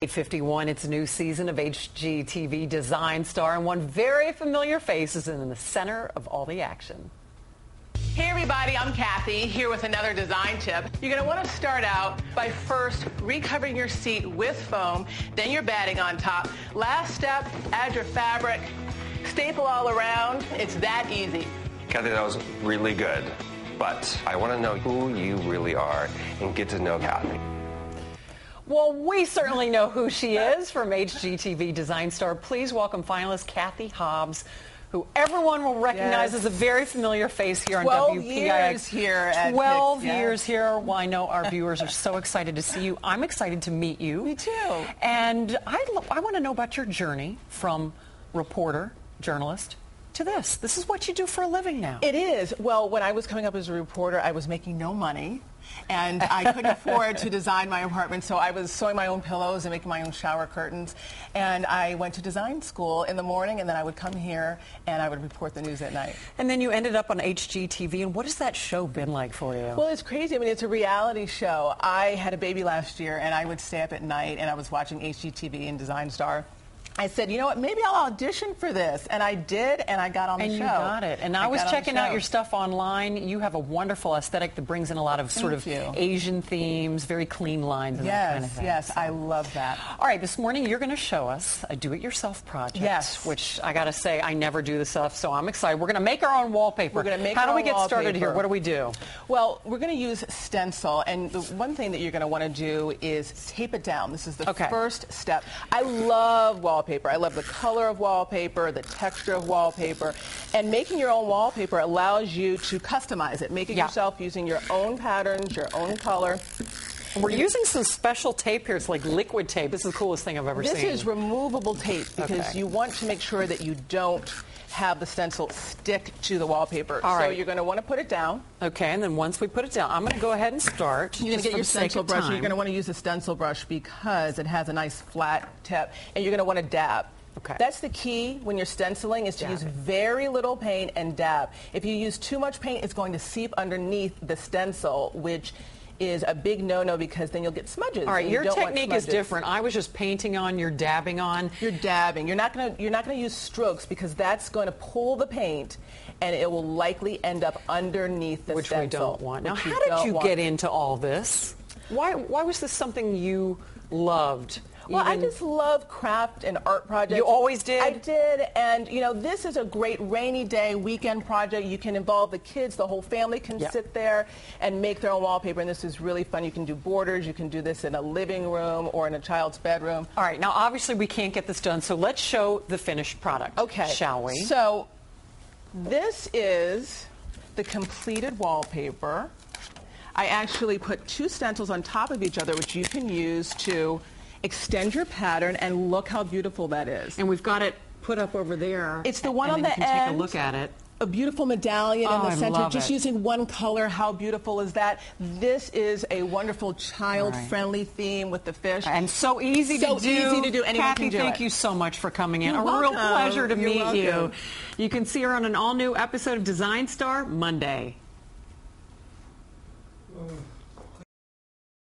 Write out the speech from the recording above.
8:51, it's a new season of HGTV Design Star, and one very familiar face is in the center of all the action. Hey everybody, I'm Cathy, here with another design tip. You're going to want to start out by first recovering your seat with foam, then your batting on top. Last step, add your fabric, staple all around. It's that easy. Cathy, that was really good, but I want to know who you really are and get to know Cathy. Well, we certainly know who she is from HGTV Design Star. Please welcome finalist Cathy Hobbs, who everyone will recognize as a very familiar face here on 12 WPIX. years here at 12 HGTV, years here. Well, I know our viewers are so excited to see you. I'm excited to meet you. Me too. And I want to know about your journey from reporter, journalist, to this. This is what you do for a living now. It is. Well, when I was coming up as a reporter, I was making no money. And I couldn't afford to design my apartment, so I was sewing my own pillows and making my own shower curtains. And I went to design school in the morning, and then I would come here and I would report the news at night. And then you ended up on HGTV, and what has that show been like for you? Well, it's crazy. I mean, it's a reality show. I had a baby last year, and I would stay up at night, and I was watching HGTV and Design Star. I said, you know what, maybe I'll audition for this. And I did, and I got on the show. And you got it. And I was checking out your stuff online. You have a wonderful aesthetic that brings in a lot of sort of Asian themes, very clean lines and that kind of thing. Yes, I love that. All right, this morning you're going to show us a do-it-yourself project. Yes. Which I got to say, I never do this stuff, so I'm excited. We're going to make our own wallpaper. We're going to make How our do we own get started wallpaper. here? What do we do? Well, we're going to use Stencil, and the one thing that you're going to want to do is tape it down. This is the first step. I love wallpaper. I love the color of wallpaper, the texture of wallpaper, and making your own wallpaper allows you to customize it. Make it yourself using your own patterns, your own color. We're using some special tape here. It's like liquid tape. This is the coolest thing I've ever seen. This is removable tape because you want to make sure that you don't have the stencil stick to the wallpaper. All right. So you're going to want to put it down. Okay, and then once we put it down, I'm going to go ahead and start. You're going to get your stencil brush. You're going to want to use a stencil brush because it has a nice flat tip, and you're going to want to dab. Okay. That's the key when you're stenciling, is to use very little paint and dab. If you use too much paint, it's going to seep underneath the stencil, which is a big no-no because then you'll get smudges. All right, your technique is different. I was just painting on, you're dabbing on. You're dabbing. You're not going to use strokes because that's going to pull the paint and it will likely end up underneath the stencil. Which we don't want. Now, how did you get into all this? Why was this something you loved? Well, I just love craft and art projects. You always did? I did, and you know, this is a great rainy day weekend project. You can involve the kids, the whole family can sit there and make their own wallpaper, and this is really fun. You can do borders, you can do this in a living room or in a child's bedroom. All right, now obviously we can't get this done, so let's show the finished product, shall we? So, this is the completed wallpaper. I actually put two stencils on top of each other, which you can use to extend your pattern, and look how beautiful that is. And we've got it put up over there. It's the one on the end. You can take a look at it. A beautiful medallion in the center, just using one color. How beautiful is that? This is a wonderful child-friendly theme with the fish. And so easy to do. So easy to do. Anyone Cathy, can do thank you so much for coming in. You're a real welcome. pleasure to meet welcome. you. You can see her on an all-new episode of Design Star Monday.